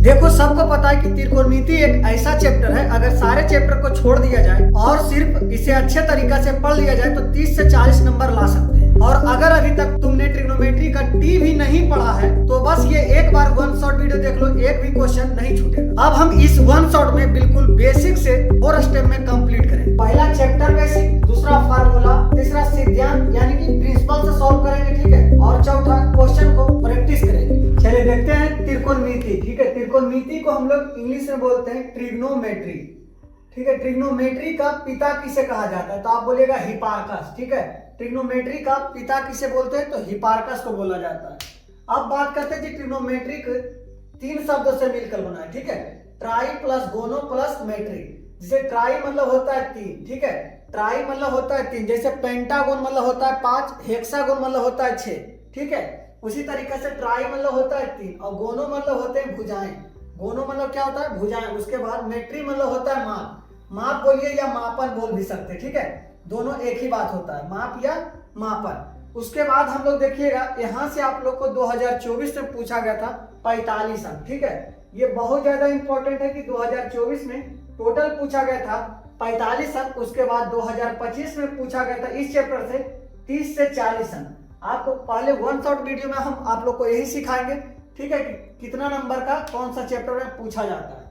देखो सबको पता है कि त्रिकोणमिति एक ऐसा चैप्टर है, अगर सारे चैप्टर को छोड़ दिया जाए और सिर्फ इसे अच्छे तरीका से पढ़ लिया जाए तो 30 से 40 नंबर ला सकते हैं। और अगर अभी तक तुमने ट्रिग्नोमेट्री का टी भी नहीं पढ़ा है तो बस ये एक बार वन शॉट वीडियो देख लो, एक भी क्वेश्चन नहीं छूटेगा। अब हम इस वन शॉट में बिल्कुल बेसिक से 4 स्टेप में कंप्लीट करेंगे। पहला चैप्टर बेसिक, दूसरा फार्मूला, तीसरा सिद्धांत यानी कि प्रिंसिपल से सॉल्व करेंगे, ठीक है, और चौथा क्वेश्चन को प्रैक्टिस करेंगे। चलिए देखते हैं त्रिकोणमिति, ठीक है। त्रिकोणमिति को हम लोग इंग्लिश में बोलते हैं ट्रिग्नोमेट्री, ठीक है। ट्रिग्नोमेट्री का पिता किसे कहा जाता है तो आप बोलिएगा हिपार्कस, ठीक है। ट्रिग्नोमेट्री का पिता किसे बोलते हैं तो हिपार्कस को बोला जाता है। अब बात करते हैं कि ट्रिग्नोमेट्रिक 3 शब्दों से मिलकर बना है, ठीक है। ट्राई प्लस गोनो प्लस मेट्रिक। जैसे ट्राई मतलब होता है 3, ठीक है, ट्राई मतलब होता है 3। जैसे पेंटागोन मतलब होता है 5, हेक्सागोन मतलब होता है 6, ठीक है। उसी तरीके से ट्राई मतलब होता है 3 और गोनो मतलब होते हैं भुजाएं। गोनो मतलब क्या होता है भुजाएं। उसके बाद मेट्री मतलब होता है माप। माप बोलिए या मापन बोल भी सकते हैं, ठीक है, दोनों एक ही बात होता है, माप या मापन। उसके बाद हम लोग देखिएगा यहाँ से आप लोग को 2024 में पूछा गया था 45 अंक, ठीक है। ये बहुत ज्यादा इंपॉर्टेंट है कि 2024 में टोटल पूछा गया था 45 अंक। उसके बाद 2025 में पूछा गया था इस चैप्टर से 30 से 40 अंक। आपको पहले वन शॉट वीडियो में हम आप लोग को यही सिखाएंगे, ठीक है, कि कितना नंबर का कौन सा चैप्टर में पूछा जाता है।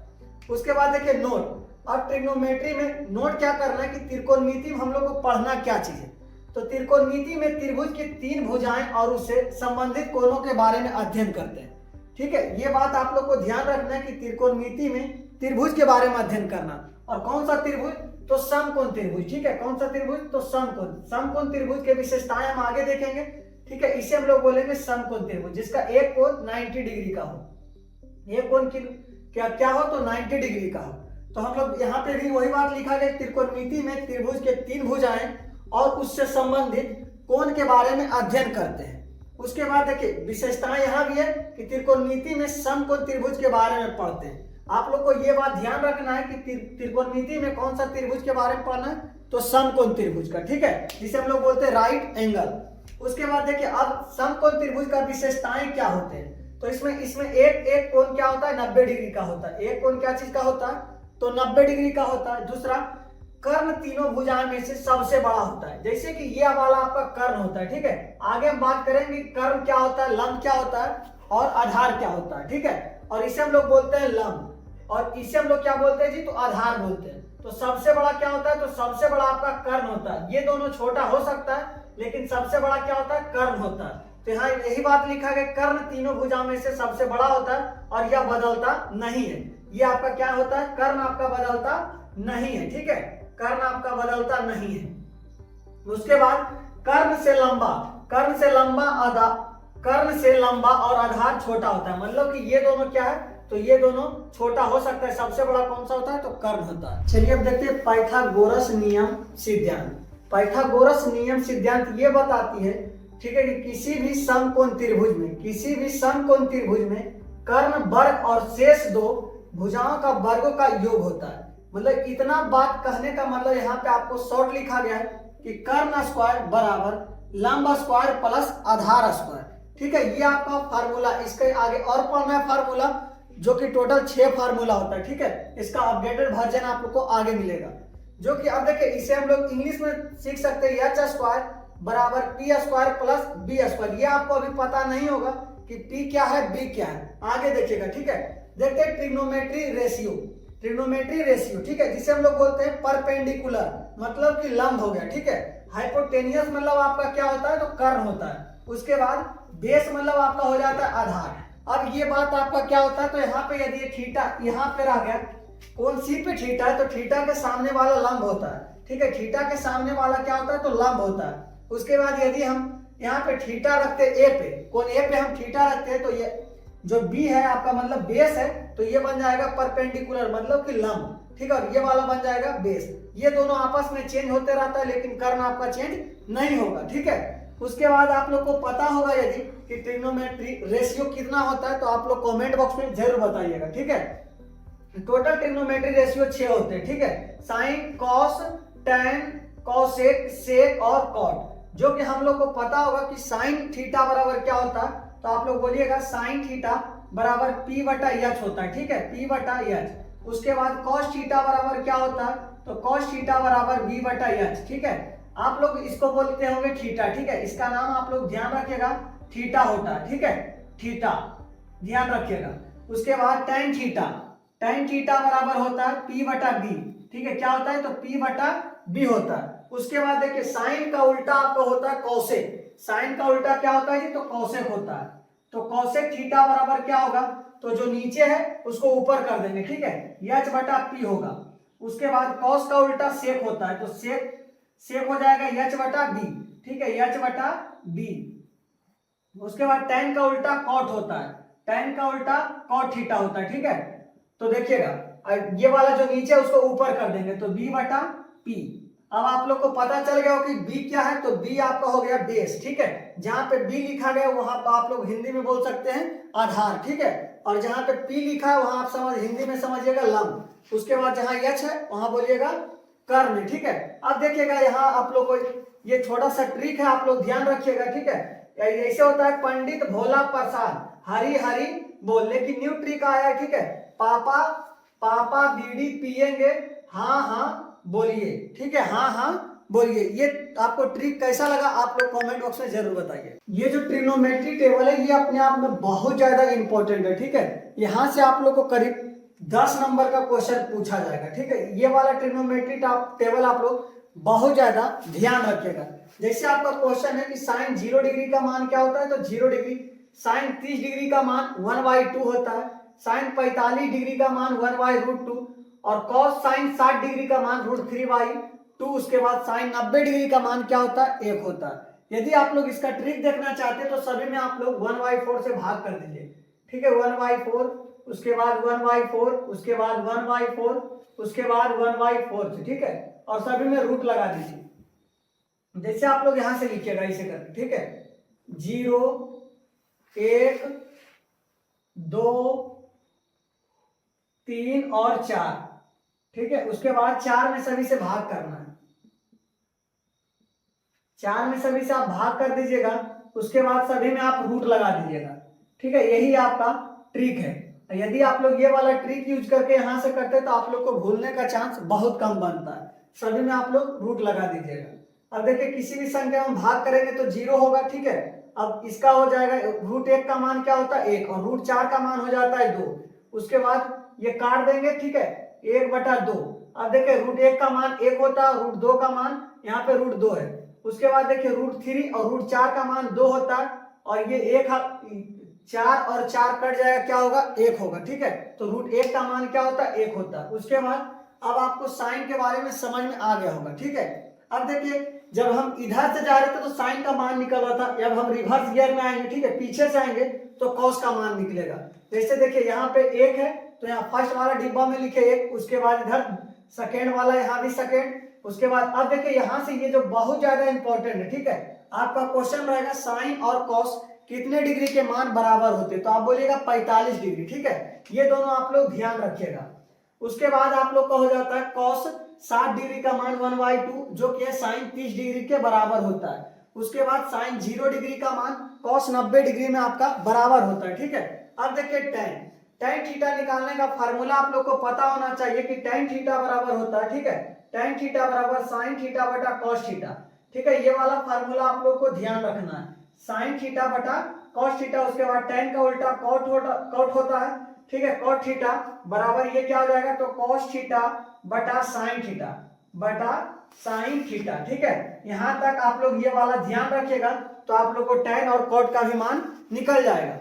उसके बाद देखिए नोट। अब ट्रिग्नोमेट्री में नोट क्या करना है कि त्रिकोणमिति में हम लोग को पढ़ना क्या चीज है। तो त्रिकोणमिति में त्रिभुज की 3 भुजाएं और उससे संबंधित कोणों के बारे में अध्ययन करते हैं, ठीक है। ये बात आप लोग को ध्यान रखना है कि त्रिकोणमिति में त्रिभुज के बारे में अध्ययन करना। और कौन सा त्रिभुज तो समकोण त्रिभुज, ठीक है। कौन सा त्रिभुज तो समकोण। समकोण त्रिभुज के विशेषताएं हम आगे देखेंगे, ठीक है। इसे हम लोग बोलेंगे समकोण त्रिभुज जिसका एक कोण 90 डिग्री का हो। एक कोण क्या क्या हो तो 90 डिग्री का हो। तो हम लोग यहाँ पे भी वही बात लिखा गया, त्रिकोणमिति में त्रिभुज के 3 भुजाएं और उससे संबंधित कोण के बारे में अध्ययन करते हैं। उसके बाद देखिए विशेषताएं यहाँ भी है कि त्रिकोणमिति में समकोण त्रिभुज के बारे में पढ़ते हैं। आप लोग को ये बात ध्यान रखना है कि त्रिकोणमिति में कौन सा त्रिभुज के बारे में पढ़ना है तो समकोण त्रिभुज का, ठीक है, जिसे हम लोग बोलते हैं राइट एंगल। उसके बाद देखिए अब समकोण त्रिभुज का विशेषताएं क्या होते हैं तो इसमें एक कोण क्या होता है 90 डिग्री का होता है। एक कोण क्या चीज का होता है तो 90 डिग्री का होता है। दूसरा कर्ण तीनों भुजाएं में से सबसे बड़ा होता है। जैसे कि ये वाला आपका कर्ण होता है, ठीक है। आगे हम बात करेंगे कर्ण क्या होता है, लंब क्या होता है और आधार क्या होता है, ठीक है। और इसे हम लोग बोलते हैं लंब और इसे हम लोग क्या बोलते हैं जी तो आधार बोलते हैं। तो सबसे बड़ा क्या होता है तो सबसे बड़ा आपका कर्ण होता है। ये दोनों छोटा हो सकता है लेकिन सबसे बड़ा क्या होता है कर्ण होता है। तो यहाँ यही बात लिखा गया कर्ण तीनों भुजाओं में से सबसे बड़ा होता है और यह बदलता नहीं है। ये आपका क्या होता है कर्ण आपका बदलता नहीं है, ठीक है, कर्ण आपका बदलता नहीं है। उसके बाद कर्ण से लंबा और आधार छोटा होता है। मतलब कि ये दोनों क्या है तो ये दोनों छोटा हो सकता है। सबसे बड़ा कौन सा होता है तो कर्ण होता है। चलिए अब देखते हैं पाइथागोरस नियम सिद्धांत। पाइथागोरस नियम सिद्धांत ये बताती है, ठीक है, कि किसी भी समकोण त्रिभुज में कर्ण वर्ग और शेष 2 भुजाओं का वर्गों का योग होता है। मतलब इतना बात कहने का मतलब यहाँ पे आपको शॉर्ट लिखा गया है कि कर्ण स्क्वायर बराबर लंब स्क्वायर प्लस आधार स्क्वायर, ठीक है। ये आपका फार्मूला, इसके आगे और पढ़ना है फार्मूला जो कि टोटल 6 फार्मूला होता है, ठीक है। इसका अपडेटेड वर्जन आप लोग को आगे मिलेगा जो कि अब देखिए इसे हम लोग इंग्लिश में सीख सकते हैं एच स्क्वायर बराबर P square plus B square. ये आपको अभी पता नहीं होगा कि पी क्या है बी क्या है, आगे देखिएगा, ठीक है। देखते हैं ट्रिग्नोमेट्री रेशियो, ठीक है, जिसे हम लोग बोलते हैं परपेंडिकुलर मतलब कि लंब हो गया, ठीक है। हाइपोटेनियस मतलब आपका क्या होता है तो कर्ण होता है। उसके बाद बेस मतलब आपका हो जाता है आधार। अब ये बात आपका क्या होता है तो यहाँ पे यदि थीटा यहाँ पे रह गया कौन सी पे थीटा है तो थीटा के सामने वाला लंब होता है, ठीक है। थीटा के सामने वाला क्या होता है तो लंब होता है। उसके बाद यदि हम यहाँ पे थीटा रखते हैं ए पे, कौन ए पे हम थीटा रखते हैं तो ये जो बी है आपका मतलब बेस है तो ये बन जाएगा परपेंडिकुलर मतलब कि लंब, ठीक है। और ये वाला बन जाएगा बेस। ये दोनों आपस में चेंज होते रहता है लेकिन कर्ण आपका चेंज नहीं होगा, ठीक है। उसके बाद आप लोग को पता होगा यदि कि ट्रिग्नोमेट्री रेशियो कितना होता है तो आप लोग कमेंट बॉक्स में जरूर बताइएगा, ठीक है। टोटल ट्रिग्नोमेट्री रेशियो 6 होते हैं, ठीक है। साइन, कॉस, टैन, कॉसेक, सेक और कॉट। जो कि हम लोग को पता होगा कि साइन थीटा बराबर क्या होता है तो आप लोग बोलिएगा साइन थीटा बराबर P बटा एच होता है, ठीक है, P बटा एच। उसके बाद cos थीटा बराबर क्या होता है, तो cos थीटा बराबर B बटा एच, ठीक है। आप लोग इसको बोलते होंगे थीटा, ठीक है, इसका नाम आप लोग ध्यान रखिएगा, थीटा होता है, ठीक है, थीटा ध्यान रखिएगा। उसके बाद tan थीटा, tan थीटा बराबर होता है P बटा B, ठीक है, क्या होता है, तो P बटा B होता है। उसके बाद देखिए साइन का उल्टा आपका होता है कौसेक, साइन का उल्टा क्या होता है जी, तो कौसेक होता है। तो कौसेक थीटा बराबर क्या होगा, तो जो नीचे है उसको ऊपर कर देंगे, ठीक है, एच बटा पी होगा। उसके बाद कॉस का उल्टा सेक होता है, तो सेक हो जाएगा एच बटा बी, ठीक है, एच बटा बी। उसके बाद tan का उल्टा कॉट होता है, tan का उल्टा कॉट थीटा होता है, ठीक है। तो देखिएगा ये वाला जो नीचे है उसको ऊपर कर देंगे, तो b बटा p। अब आप लोग को पता चल गया हो कि b क्या है, तो b आपका हो गया बेस, ठीक है। जहां पे b लिखा गया वहां पर आप लोग हिंदी में बोल सकते हैं आधार, ठीक है, और जहां पे p लिखा है वहां आप हिंदी में समझिएगा लंब। उसके बाद जहां h है वहां बोलिएगा कर्ण, ठीक है। अब देखिएगा यहाँ आप लोग को ये छोटा सा ट्रिक है, आप लोग ध्यान रखिएगा, ठीक है। ऐसे होता है पंडित भोला प्रसाद हरी हरी बोल, लेकिन न्यू ट्रिक आया है, ठीक है, पापा पापा बीड़ी पिएंगे हाँ हाँ बोलिए, ठीक है, हाँ हाँ बोलिए। ये आपको ट्रिक कैसा लगा आप लोग कमेंट बॉक्स में जरूर बताइए। ये जो ट्रिग्नोमेट्री टेबल है ये अपने आप में बहुत ज्यादा इंपॉर्टेंट है, ठीक है। यहाँ से आप लोग को करीब 10 नंबर का क्वेश्चन पूछा जाएगा, ठीक है। ये वाला ट्रिग्नोमेट्री टेबल आप लोग बहुत ज्यादा ध्यान रखिएगा। जैसे आपका क्वेश्चन है कि साइन 0 डिग्री का मान क्या होता है, तो 0 डिग्री, साइन 30 डिग्री का मान 1/2 होता है, साइन 45 डिग्री का मान 1/√2 और कॉस साइन 60 डिग्री का मान √3/2। उसके बाद साइन 90 डिग्री का मान क्या होता है, 1 होता है। यदि आप लोग इसका ट्रिक देखना चाहते हैं तो सभी में आप लोग 1/4 से भाग कर दीजिए, ठीक है, 1/4, उसके बाद 1/4, उसके बाद 1/4, उसके बाद 1/4, ठीक है, और सभी में रूट लगा दीजिए। जैसे आप लोग यहां से लिखिएगा इसे करके, ठीक है, 0 1 2 3 और 4, ठीक है। उसके बाद 4 में सभी से भाग करना है, 4 में सभी से आप भाग कर दीजिएगा। उसके बाद सभी में आप रूट लगा दीजिएगा, ठीक है, यही आपका ट्रिक है। यदि आप लोग ये वाला ट्रिक यूज करके यहां से करते हैं तो आप लोग को भूलने का चांस बहुत कम बनता है। सभी में आप लोग रूट लगा दीजिएगा। अब देखिए किसी भी संख्या में भाग करेंगे तो 0 होगा, ठीक है। अब इसका हो जाएगा √1 का मान क्या होता है 1 और √4 का मान हो जाता है 2। उसके बाद ये काट देंगे, ठीक है, 1/2। अब देखिए √1 का मान 1 होता है, √2 का मान यहाँ पे √2 है। उसके बाद देखिए √3 और √4 का मान 2 होता है और ये 4 और 4 कट जाएगा, क्या होगा 1 होगा, ठीक है। तो √1 का मान क्या होता है 1 होता है। उसके बाद अब आपको साइन के बारे में समझ में आ गया होगा, ठीक है। अब देखिए जब हम इधर से जा रहे थे तो साइन का मान निकल रहा था, जब हम रिवर्स गियर में आएंगे, ठीक है, पीछे से आएंगे तो कॉस का मान निकलेगा। जैसे देखिए यहाँ पे 1 है तो यहाँ फर्स्ट वाला डिब्बा में लिखे 1, उसके बाद इधर सेकेंड वाला, यहाँ भी सेकेंड। उसके बाद अब देखिए यहाँ से ये जो बहुत ज्यादा इंपॉर्टेंट है, ठीक है, आपका क्वेश्चन रहेगा साइन और कॉस कितने डिग्री के मान बराबर होते, तो आप बोलिएगा 45 डिग्री, ठीक है। ये दोनों आप लोग ध्यान रखिएगा। उसके बाद आप लोग का हो जाता है कॉस 60 डिग्री का मान 1/2 जो कि है साइन 30 डिग्री के बराबर होता है। उसके बाद साइन 0 डिग्री का मान कॉस 90 डिग्री में आपका बराबर होता है, ठीक है। अब देखिए tan थीटा निकालने का फार्मूला आप लोग को पता होना चाहिए कि tan थीटा बराबर होता है, ठीक है, tan थीटा बराबर साइन थीटा बटा कॉस थीटा, ठीक है। ये वाला फार्मूला आप लोग को ध्यान रखना है, साइन थीटा बटा कॉस थीटा। उसके बाद tan का उल्टा कॉट होता है, ठीक है, कॉट थीटा बराबर ये क्या हो जाएगा, तो कॉस थीटा बटा साइन थीटा बटा साइन थीटा, ठीक है। यहां तक आप लोग ये वाला ध्यान रखिएगा तो आप लोग को tan और कॉट का भी मान निकल जाएगा।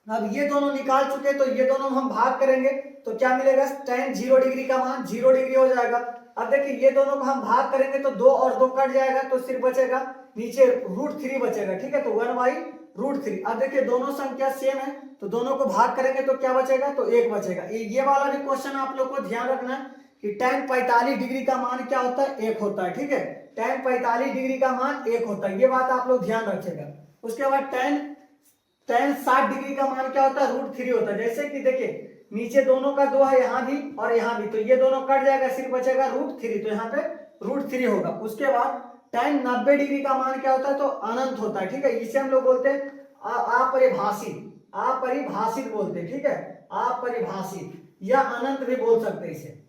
अब ये दोनों निकाल चुके तो ये दोनों हम भाग करेंगे तो क्या मिलेगा, tan 0 डिग्री का मान 0 डिग्री हो जाएगा। अब देखिए ये दोनों को हम भाग करेंगे तो 2 और 2 कट जाएगा तो सिर्फ बचेगा नीचे √3 बचेगा, ठीक है, तो 1/√3। अब देखिए दोनों संख्या सेम है तो दोनों को भाग करेंगे तो क्या बचेगा, तो 1 बचेगा। ये वाला भी क्वेश्चन आप लोग को ध्यान रखना है कि tan 45 डिग्री का मान क्या होता है 1 होता है, ठीक है, tan 45 डिग्री का मान 1 होता है, ये बात आप लोग ध्यान रखिएगा। उसके बाद tan 60 डिग्री का मान क्या होता है √3 होता है। जैसे कि देखिए नीचे दोनों का 2 है, यहाँ भी और यहाँ भी, तो ये दोनों कट जाएगा, सिर्फ बचेगा √3, तो यहाँ पे √3 होगा। उसके बाद tan 90 डिग्री का मान क्या होता है, तो अनंत होता है, ठीक है, इसे हम लोग बोलते हैं अपरिभाषी। अपरिभाषित बोलते हैं, ठीक है, अपरिभाषित या अनंत भी बोल सकते हैं इसे,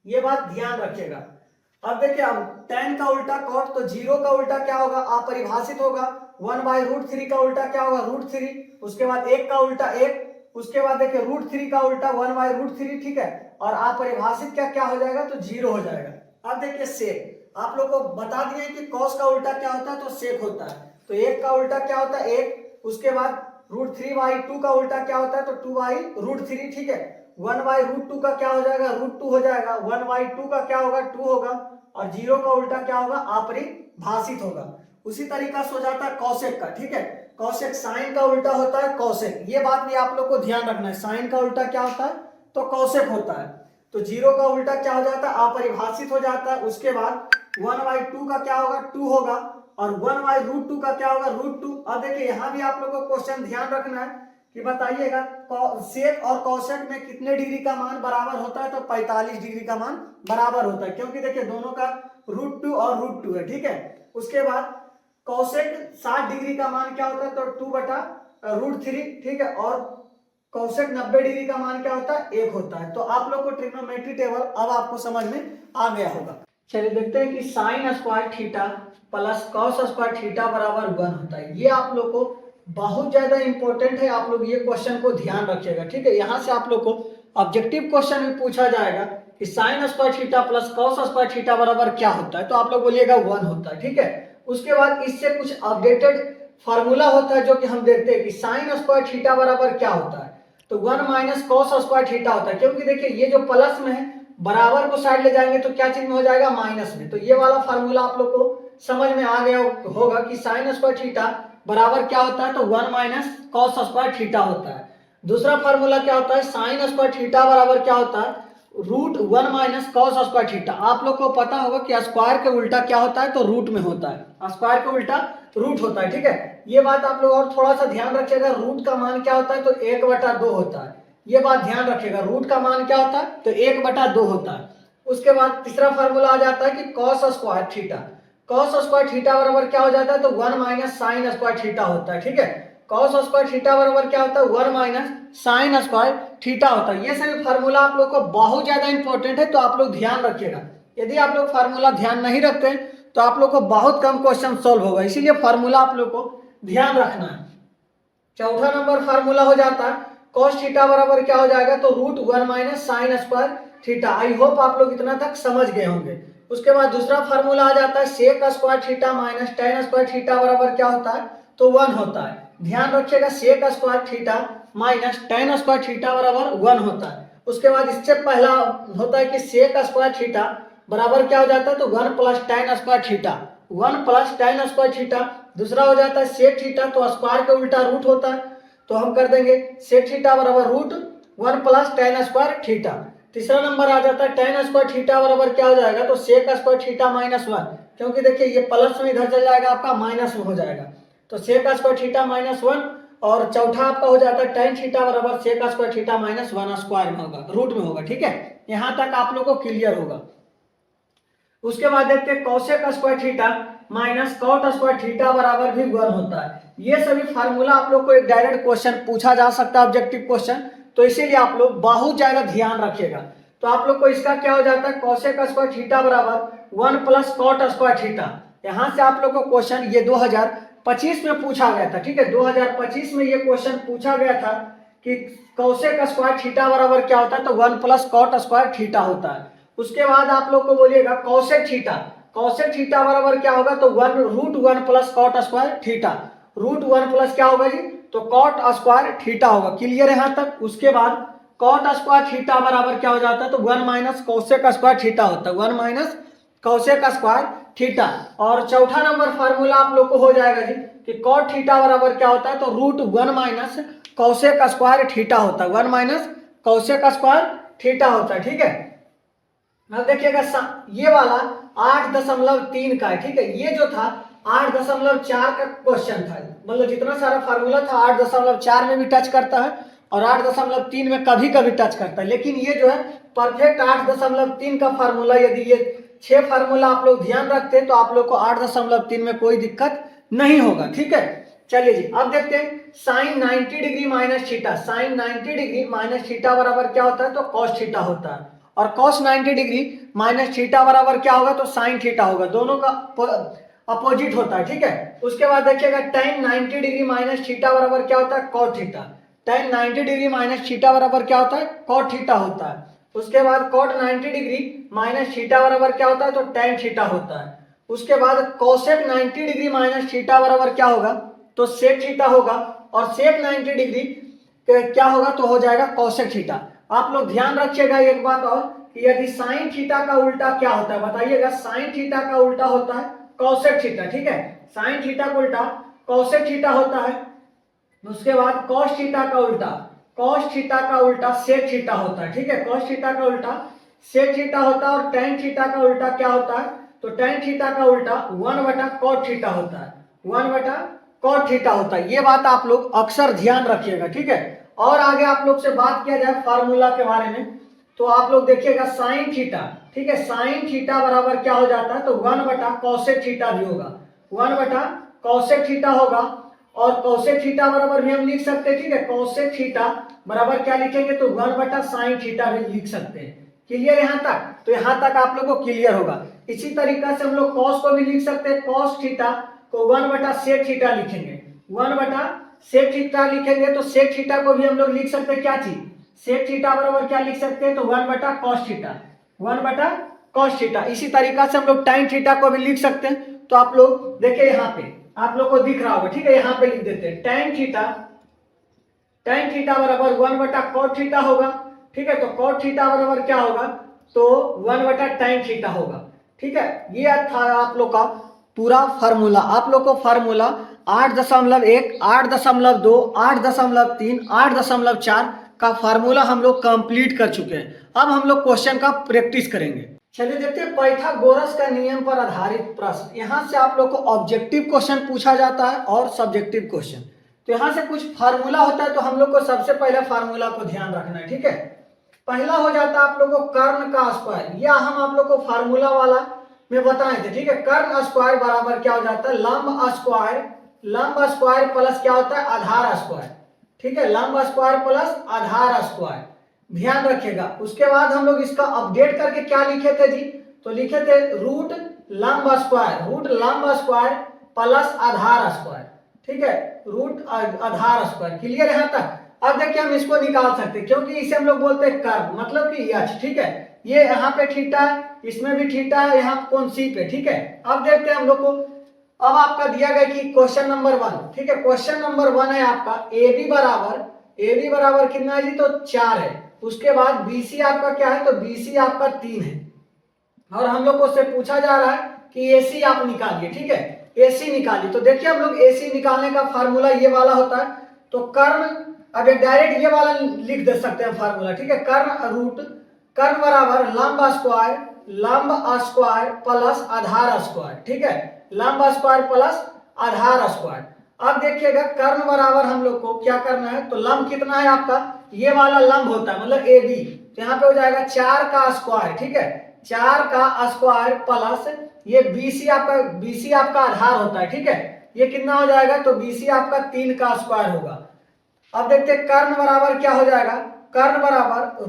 ये बात ध्यान रखिएगा। अब देखिए, अब tan का उल्टा cot, तो 0 का उल्टा क्या होगा, अपरिभाषित होगा। 1/√3 का उल्टा क्या होगा, √3, उसके बाद 1 का उल्टा 1, उसके बाद देखिए √3 का उल्टा 1/√3, ठीक है, और अपरिभाषित क्या क्या हो जाएगा, तो 0 हो जाएगा। अब देखिए सेक, आप लोग को बता दिए कि cos का उल्टा क्या होता है, तो सेक होता है, तो 1 का उल्टा क्या होता है 1, उसके बाद √3/2 का उल्टा क्या होता है, तो 2/√3, ठीक है, 1/√2 का क्या हो जाएगा, √2 हो जाएगा, 1/2 का क्या होगा, 2 होगा, और 0 का उल्टा क्या होगा, अपरिभाषित होगा। उसी तरीका से हो जाता है कौशिक का, ठीक है, कौशिक साइन का उल्टा होता है कौशिक, ये बात भी आप लोग को ध्यान रखना है, साइन का उल्टा क्या होता है, तो कौशिक होता है। तो 0 का उल्टा क्या हो जाता है, अपरिभाषित हो जाता है। उसके बाद 1/2 का क्या होगा, 2 होगा, और 1/√2 का क्या होगा, √2। अब देखिए यहाँ भी आप लोगों को क्वेश्चन ध्यान रखना है कि बताइएगा सेक और कौशिक में कितने डिग्री का मान बराबर होता है, तो 45 डिग्री का मान बराबर होता है, क्योंकि देखिए दोनों का √2 और √2 है, ठीक है। उसके बाद कौशिक 60 डिग्री का मान क्या होता है, तो 2/√3, ठीक है, और कौशिक 90 डिग्री का मान क्या होता है, 1 होता है। तो आप लोग को ट्रिग्नोमेट्री टेबल अब आपको समझ में आ गया होगा। चलिए देखते हैं कि sine square theta plus cos square theta बराबर 1 होता है। ये आप लोग को बहुत ज्यादा इंपॉर्टेंट है, आप लोग ये क्वेश्चन को ध्यान रखिएगा, ठीक है। यहाँ से आप लोग को ऑब्जेक्टिव क्वेश्चन भी पूछा जाएगा कि sine square theta plus cos square theta बराबर क्या होता है, तो आप लोग बोलिएगा 1 होता है, ठीक है। उसके बाद इससे कुछ अपडेटेड फार्मूला होता है जो कि हम देखते हैं कि साइन स्क्वायर थीटा बराबर क्या होता है, तो 1 - कॉस स्क्वायर थीटा होता है, क्योंकि देखिए ये जो प्लस में है बराबर को साइड ले जाएंगे तो क्या चीज में हो जाएगा, माइनस में। तो ये वाला फार्मूला आप लोग को समझ में आ गया होगा कि साइन स्क्वायर थीटा बराबर क्या होता है, तो 1 - कॉस स्क्वायर थीटा होता है। दूसरा फार्मूला क्या होता है, साइन स्क्वायर थीटा बराबर क्या होता है, √1 - कॉस स्क्वायर थीटा। आप लोग को पता होगा कि स्क्वायर के उल्टा क्या होता है, तो रूट में होता है, स्क्वायर के उल्टा रूट होता है, ठीक है। ये बात आप लोग और थोड़ा सा ध्यान रखिएगा, रूट का मान क्या होता है, तो 1/2 होता है, ये बात ध्यान रखिएगा, रूट का मान क्या होता है, तो 1/2 होता है। उसके बाद तीसरा फार्मूला आ जाता है कि cos square theta, cos square theta बराबर क्या हो जाता है, तो 1 - साइन स्क्वायर थीटा होता है, ठीक है। कॉस स्क्वायर थीटा बराबर क्या होता है, 1 - साइन स्क्वायर थीटा होता है। ये सभी फार्मूला आप लोग को बहुत ज्यादा इंपॉर्टेंट है, तो आप लोग ध्यान रखिएगा। यदि आप लोग फार्मूला ध्यान नहीं रखते हैं तो आप लोग को बहुत कम क्वेश्चन सॉल्व होगा, इसीलिए फार्मूला आप लोग को ध्यान रखना है। चौथा नंबर फार्मूला हो जाता है कॉस थीटा बराबर क्या हो जाएगा, तो √1 - sine square theta. I hope आप लोग इतना तक समझ गए होंगे। उसके बाद दूसरा फार्मूला आ जाता है sec square theta minus tan square theta बराबर क्या होता है, तो 1 होता है। ध्यान रखिएगा, sec square theta minus tan square theta बराबर 1 होता है। उसके बाद इससे पहला होता है कि सेक स्क्वायर थीटा बराबर क्या हो जाता है, तो 1 + ten square theta, 1 + ten square theta. दूसरा हो जाता है सेक थीटा, तो स्क्वायर के उल्टा रूट होता है, तो हम कर देंगे सेक थीटा बराबर √1 + टेन स्क्वायर थीटा। तीसरा नंबर आ जाता है टेन स्क्वायर थीटा बराबर क्या हो जाएगा, तो सेक स्क्वायर थीटा -1, क्योंकि देखिए ये प्लस में इधर चल जाएगा, आपका माइनस में हो जाएगा, तो सेक स्क्वायर थीटा -1। और चौथा आपका हो जाता है टेन थीटा बराबर सेक स्क्वायर थीटा -1 स्क्वायर में होगा, रूट में होगा, ठीक है। यहाँ तक आप लोग को क्लियर होगा। उसके बाद देखते हैं cosec square theta minus cot square theta बराबर भी 1 होता है। ये सभी फार्मूला आप लोग को एक डायरेक्ट क्वेश्चन पूछा जा सकता है, ऑब्जेक्टिव क्वेश्चन, तो इसीलिए आप लोग बहुत ज्यादा ध्यान रखिएगा। तो आप लोग को इसका क्या हो जाता है, कॉसेक स्क्वायर थीटा बराबर 1 + कॉट स्क्वायर थीटा। यहाँ से आप लोग को क्वेश्चन ये 2025 में पूछा गया था, ठीक है, 2025 में ये क्वेश्चन पूछा गया था कि कॉसेक स्क्वायर थीटा बराबर क्या होता है, तो 1 + कॉट स्क्वायर थीटा होता है। उसके बाद आप लोग को बोलिएगा कॉसेक थीटा, कॉसेक थीटा बराबर क्या होगा, तो √1 + कॉट स्क्वायर थीटा, √1 प्लस क्या होगा जी, तो कॉट स्क्वायर थीटा होगा। क्लियर है यहाँ तक। उसके बाद कॉट स्क्वायर थीटा बराबर क्या हो जाता है, तो 1 - कॉसेक स्क्वायर थीटा होता है, 1 - कॉसेक स्क्वायर थीटा। और चौथा नंबर फार्मूला आप लोग को हो जाएगा जी कि कॉट थीटा बराबर क्या होता है, तो √1 - कॉसेक स्क्वायर थीटा होता है, 1 - कॉसेक स्क्वायर थीटा होता है, ठीक है। अब देखिएगा ये वाला 8.3 का है, ठीक है। ये जो था 8.4 का क्वेश्चन था, मतलब जितना सारा फार्मूला था 8.4 में भी टच करता है और 8.3 में कभी कभी टच करता है, लेकिन ये जो है परफेक्ट 8.3 का फार्मूला। यदि ये 6 फार्मूला आप लोग ध्यान रखते हैं तो आप लोग को 8.3 में कोई दिक्कत नहीं होगा, ठीक है। चलिए जी अब देखते हैं sine 90 degree minus theta, sine 90 degree minus theta बराबर क्या होता है, तो कॉस थीटा होता है। और कॉस 90 डिग्री माइनस थीटा बराबर क्या होगा, तो साइन थीटा होगा, दोनों का अपोजिट होता है, ठीक है। उसके बाद देखिएगा tan 90 डिग्री माइनस थीटा बराबर क्या होता है, cot theta. tan 90 degree minus theta बराबर क्या होता है, कॉट थीटा होता है। उसके बाद cot 90 डिग्री माइनस थीटा बराबर क्या होता है, तो tan थीटा होता है। उसके बाद cosec 90 डिग्री माइनस थीटा बराबर क्या होगा, तो sec थीटा होगा। और sec 90 डिग्री क्या होगा, तो हो जाएगा cosec थीटा। आप लोग ध्यान रखिएगा एक बात और, कि यदि साइन थीटा का उल्टा क्या होता है बताइएगा, साइन थीटा का उल्टा होता है cosec थीटा, ठीक है। साइन थीटा का उल्टा cosec थीटा होता है। उसके बाद cos थीटा का उल्टा, cos थीटा का उल्टा sec थीटा होता है, ठीक है। cos थीटा का उल्टा sec थीटा होता है। और tan थीटा का उल्टा क्या होता है, तो tan थीटा का उल्टा 1/cot थीटा होता है, 1/cot थीटा होता है। ये बात आप लोग अक्सर ध्यान रखिएगा, ठीक है। और आगे आप लोग से बात किया जाए फार्मूला के बारे में, तो आप लोग देखिएगा साइन थीटा, ठीक है, साइन थीटा बराबर क्या हो जाता है, तो 1/cosec थीटा भी होगा, 1/cosec थीटा होगा। और cosec थीटा बराबर भी हम लिख सकते हैं, ठीक है। cosec थीटा बराबर क्या लिखेंगे, तो 1/sin थीटा भी लिख सकते हैं। क्लियर यहाँ तक, तो यहाँ तक आप लोग को क्लियर होगा। इसी तरीका से हम लोग cos को भी लिख सकते हैं, cos थीटा को 1/sec थीटा लिखेंगे, 1/sec थीटा लिखेंगे। तो sec थीटा को भी हम लोग लिख सकते हैं क्या चीज, sec थीटा बराबर क्या लिख सकते हैं, तो 1/cos थीटा, 1/cos थीटा। इसी तरीका से हम लोग tan थीटा को भी लिख सकते हैं। तो आप लोग देखिए यहाँ पे आप लोग को दिख रहा होगा, ठीक है, यहाँ पे लिख देते हैं tan थीटा, tan थीटा बराबर 1/cot थीटा होगा, ठीक है। तो cot थीटा बराबर क्या होगा, तो 1/tan थीटा होगा, ठीक है। ये था आप लोग का पूरा फार्मूला। आप लोग को फार्मूला 8.1, 8.2, 8.3, 8.4 का फार्मूला हम लोग कंप्लीट कर चुके हैं। अब हम लोग क्वेश्चन का प्रैक्टिस करेंगे। चलिए देखते हैं पाइथागोरस का नियम पर आधारित प्रश्न। यहाँ से आप लोग को ऑब्जेक्टिव क्वेश्चन पूछा जाता है और सब्जेक्टिव क्वेश्चन। तो यहाँ से कुछ फार्मूला होता है, तो हम लोग को सबसे पहले फार्मूला को ध्यान रखना है, ठीक है। पहला हो जाता है आप लोग को कर्ण का स्क्वायर, या हम आप लोग को फार्मूला वाला में बताए थे, ठीक है। कर्ण स्क्वायर बराबर क्या हो जाता है, लंब स्क्वायर, लंब स्क्वायर प्लस क्या होता है, आधार स्क्वायर, ठीक है। लंब स्क्वायर प्लस आधार स्क्वायर, ध्यान रखिएगा। उसके बाद हम लोग इसका अपडेट करके क्या लिखे थे जी, तो लिखे थे रूट लंब स्क्वायर, रूट लंब स्क्वायर प्लस आधार स्क्वायर, ठीक है, रूट आधार स्क्वायर। क्लियर यहाँ तक। अब देखिए हम इसको निकाल सकते हैं, क्योंकि इसे हम लोग बोलते हैं कर्व, मतलब कि यच, ठीक है। ये यहाँ पे थीटा है, इसमें भी थीटा है, यहाँ कोण सी पे, ठीक है। अब देखते हैं हम लोग को, अब आपका दिया गया कि क्वेश्चन नंबर 1, ठीक है। क्वेश्चन नंबर 1 है आपका AB बराबर कितना है जी, तो 4 है। उसके बाद BC आपका क्या है, तो BC आपका 3 है। और हम लोग को उससे पूछा जा रहा है कि AC आप निकालिए, ठीक है, AC निकालिए। तो देखिए हम लोग AC निकालने का फार्मूला ये वाला होता है। तो कर्ण, अब एक डायरेक्ट ये वाला लिख दे सकते हैं फार्मूला, ठीक है। कर्ण रूट, कर्ण बराबर लंब स्क्वायर प्लस आधार स्क्वायर, ठीक है, लंब स्क्वायर प्लस आधार स्क्वायर। अब देखिएगा कर्ण बराबर हम लोग को क्या करना है, तो लंब कितना है आपका, ये वाला लंब होता है, मतलब AB, तो यहाँ पे हो जाएगा 4 का स्क्वायर, ठीक है, 4 का स्क्वायर प्लस ये BC आपका आधार होता है, ठीक है। ये कितना हो जाएगा, तो BC आपका 3 का स्क्वायर होगा। अब देखते हैं कर्ण बराबर क्या हो जाएगा, कर्ण बराबर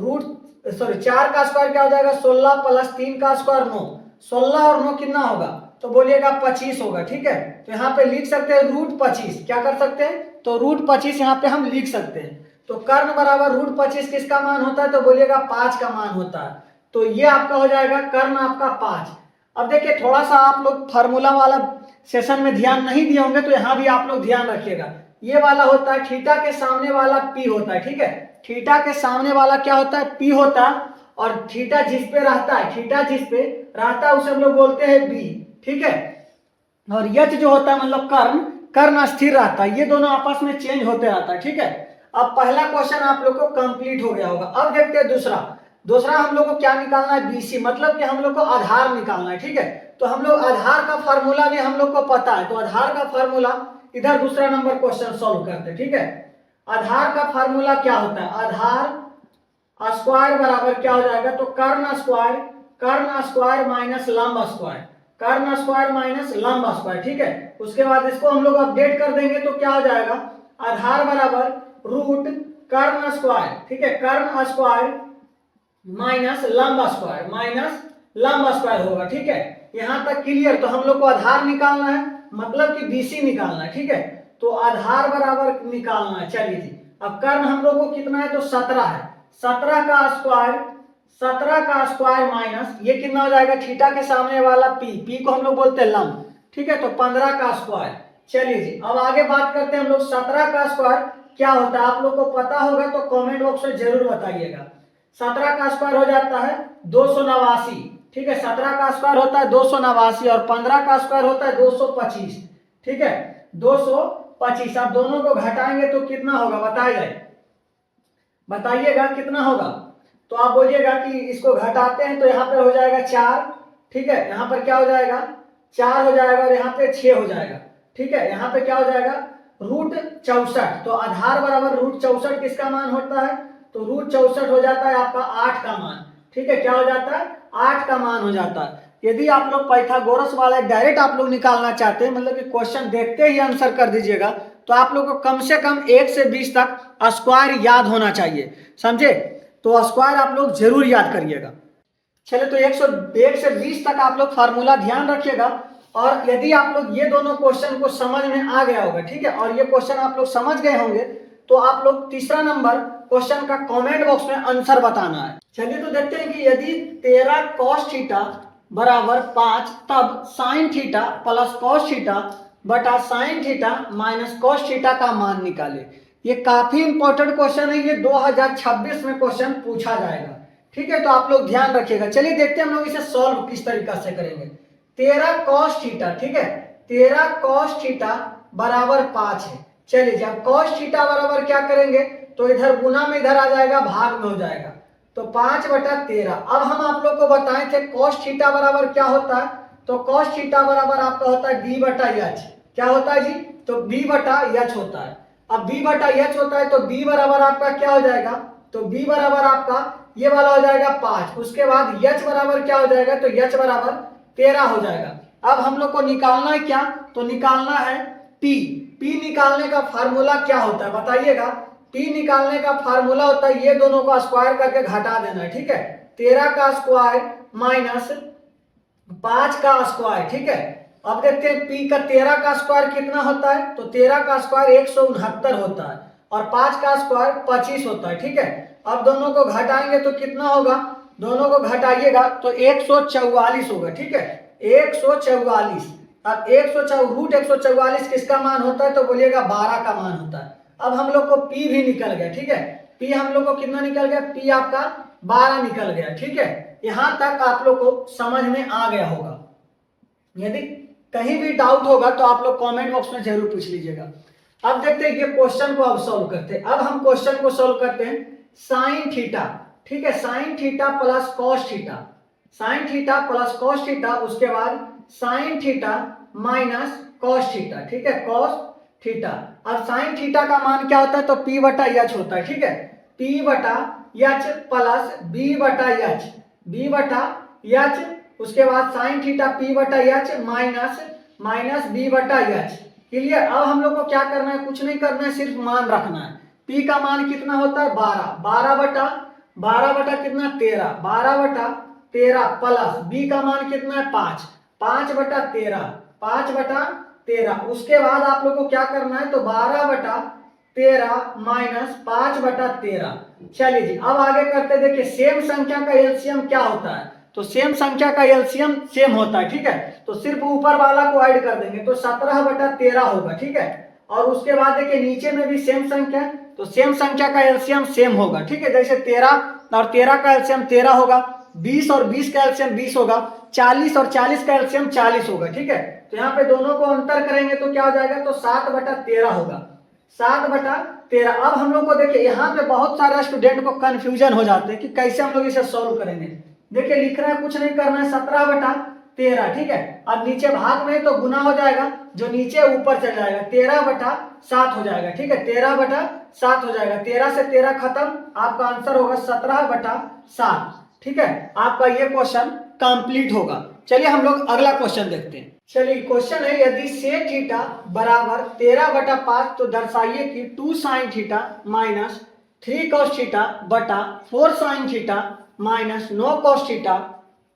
4 का स्क्वायर क्या हो जाएगा, 16 प्लस 3 का स्क्वायर 9, 16 और 9 कितना होगा, तो बोलिएगा 25 होगा, ठीक है। तो यहाँ पे लिख सकते हैं √25, क्या कर सकते हैं, तो √25 यहाँ पे हम लिख सकते हैं। तो कर्ण बराबर √25 किसका मान होता है, तो बोलिएगा 5 का मान होता है। तो ये आपका हो जाएगा कर्ण आपका 5। अब देखिए थोड़ा सा आप लोग फार्मूला वाला सेशन में ध्यान नहीं दिए होंगे, तो यहाँ भी आप लोग ध्यान रखिएगा। ये वाला होता है थीटा के सामने वाला P होता है, ठीक है, थीटा के सामने वाला क्या होता है, P होता है। और थीटा जिस पे रहता है, थीटा जिस पे रहता है उसे हम लोग बोलते हैं B, ठीक है। और यच जो होता है मतलब कर्ण स्थिर रहता है, ये दोनों आपस में चेंज होते रहता है, ठीक है। अब पहला क्वेश्चन आप लोग को कंप्लीट हो गया होगा। अब देखते हैं दूसरा हम लोग को क्या निकालना है, BC, मतलब कि हम लोग को आधार निकालना है, ठीक है। तो हम लोग आधार का फार्मूला भी हम लोग को पता है, तो आधार का फार्मूला इधर दूसरा नंबर क्वेश्चन सॉल्व करते हैं, ठीक है। आधार का फार्मूला क्या होता है, आधार स्क्वायर बराबर क्या हो जाएगा, तो कर्ण स्क्वायर माइनस लंब स्क्वायर, कर्ण स्क्वायर माइनस लंब स्क्वायर, ठीक है। उसके बाद इसको हम लोग अपडेट कर देंगे तो क्या हो जाएगा, आधार बराबर रूट कर्ण स्क्वायर, ठीक है, कर्ण स्क्वायर माइनस लंब स्क्वायर होगा, ठीक है। यहां तक क्लियर। तो हम लोग को आधार निकालना है, मतलब कि बीसी निकालना है, ठीक है। तो आधार बराबर निकालना है। चलिए जी, अब कर्ण हम लोग को कितना है, तो 17 है। 17 का स्क्वायर माइनस ये कितना हो जाएगा, थीटा के सामने वाला पी को हम लोग बोलते हैं लंब, ठीक है। तो 15 का स्क्वायर। चलिए जी, अब आगे बात करते हैं हम लोग 17 का स्क्वायर क्या होता है। आप लोग को पता होगा तो कमेंट बॉक्स में जरूर बताइएगा। 17 का स्क्वायर हो जाता है 289, ठीक है। 17 का स्क्वायर होता है 289 और 15 का स्क्वायर होता है 225, ठीक है, 225। आप दोनों को घटाएंगे तो कितना होगा बताइएगा कितना होगा। तो आप बोलिएगा कि इसको घटाते हैं तो यहाँ पे हो जाएगा 4, ठीक है। यहाँ पर क्या हो जाएगा, 4 हो जाएगा और यहाँ पे 6 हो जाएगा, ठीक है। यहाँ पे क्या हो जाएगा, रूट 64। तो आधार बराबर रूट 64 किसका मान होता है, तो रूट 64 हो जाता है आपका 8 का मान, ठीक है। क्या हो जाता है, 8 का मान हो जाता है। यदि आप लोग पाइथागोरस वाला डायरेक्ट आप लोग निकालना चाहते हैं, मतलब कि क्वेश्चन देखते ही आंसर कर दीजिएगा, तो आप लोग को कम से कम 1 से 20 तक स्क्वायर याद होना चाहिए, समझे। तो स्क्वायर आप लोग जरूर याद करिएगा। चलिए, तो 1 से 20 तक आप लोग फार्मूला ध्यान रखिएगा। और यदि आप लोग ये दोनों क्वेश्चन को समझ में आ गया होगा, ठीक है, और ये क्वेश्चन आप लोग समझ गए होंगे, तो आप लोग तीसरा नंबर क्वेश्चन का कमेंट बॉक्स में आंसर बताना है। चलिए, तो देखते हैं कि यदि 13 cos थीटा बराबर 5, तब sine theta plus cos theta बटा sine theta minus cos theta का मान निकाले। ये काफी इंपॉर्टेंट क्वेश्चन है, ये 2026 में क्वेश्चन पूछा जाएगा, ठीक है। तो आप लोग ध्यान रखिएगा। चलिए देखते हैं हम लोग इसे सॉल्व किस तरीका से करेंगे। 13 cos थीटा, ठीक है, 13 cos थीटा बराबर 5 है। चलिए, जब cos थीटा बराबर क्या करेंगे, तो इधर गुना में इधर आ जाएगा, भाग में हो जाएगा, तो 5/13। अब हम आप लोग को बताए थे cos थीटा बराबर क्या होता है, तो cos थीटा बराबर आपका होता है b/h। क्या होता है जी, तो b/h होता है। अब b/h होता है तो b बराबर आपका क्या हो जाएगा, तो b बराबर आपका ये वाला हो जाएगा 5। उसके बाद h बराबर क्या हो जाएगा, तो h बराबर 13 हो जाएगा। अब हम लोग को निकालना है क्या, तो निकालना है p निकालने का फार्मूला क्या होता है बताइएगा। p निकालने का फार्मूला होता है, ये दोनों को स्क्वायर करके घटा देना है, ठीक है। 13 का स्क्वायर माइनस 5 का स्क्वायर, ठीक है। अब देखते हैं p का 13 का स्क्वायर कितना होता है, तो 13 का स्क्वायर 169 होता है और 5 का स्क्वायर 25 होता है, ठीक है। अब दोनों को घटाएंगे तो कितना होगा, दोनों को घटाइएगा तो 144 होगा, ठीक है, 144। अब रूट 144 किसका मान होता है, तो बोलिएगा 12 का मान होता है। अब हम लोग को p भी निकल गया, ठीक है, p हम लोग को कितना निकल गया, p आपका 12 निकल गया, ठीक है। यहां तक आप लोग को समझ में आ गया होगा। यदि कहीं भी डाउट होगा तो आप लोग कमेंट बॉक्स में जरूर पूछ लीजिएगा। अब देखते हैं ये क्वेश्चन को अब सॉल्व करते हैं। अब हम क्वेश्चन को सॉल्व करते हैं साइन थीटा, ठीक है, sign theta plus cos theta, sign theta plus cos theta, उसके बाद sign theta minus cos theta, ठीक है, कॉस थीटा। अब साइन थीटा का मान क्या होता है, तो p/h होता है, ठीक है, p/h प्लस b/h, उसके बाद sine theta p/h minus b/h। Clear. अब हम लोग को क्या करना है, कुछ नहीं करना है, सिर्फ मान रखना है। p का मान कितना होता है 12 बटा कितना 13, 12/13 प्लस b का मान कितना है 5/13। उसके बाद आप लोग को क्या करना है, तो 12/13 माइनस 5/13। चलिए जी, अब आगे करते देखिए सेम संख्या का एलसीएम क्या होता है, तो सेम संख्या का एलसीएम सेम होता है, ठीक है। तो सिर्फ ऊपर वाला को ऐड कर देंगे तो 17/13 होगा, ठीक है। और उसके बाद देखिए नीचे में भी सेम संख्या, तो सेम संख्या का एलसीएम सेम होगा, ठीक है। जैसे 13 और 13 का एलसीएम 13 होगा, 20 और 20 का एलसीएम 20 होगा, 40 और 40 का एलसीएम 40 होगा, ठीक है। तो यहाँ पे दोनों को अंतर करेंगे तो क्या हो जाएगा, तो 7/13 होगा, 7/13। अब हम लोग को देखिए यहाँ पे बहुत सारे स्टूडेंट को कंफ्यूजन हो जाते हैं कि कैसे हम लोग इसे सॉल्व करेंगे। देखिए लिख रहे हैं, कुछ नहीं करना है, 17/13, ठीक है। अब नीचे भाग में तो गुना हो जाएगा, जो नीचे ऊपर चल जाएगा, 13/7 हो जाएगा, ठीक है, 13/7 हो जाएगा। 13 से 13 खत्म, आपका आंसर होगा 17/7, ठीक है। आपका ये क्वेश्चन कंप्लीट होगा। चलिए हम लोग अगला क्वेश्चन देखते हैं। चलिए क्वेश्चन है, यदि sec थीटा बराबर 13/5 तो दर्शाइए कि 2 sin theta minus 3 cos theta बटा 4 sin theta minus 9 cos theta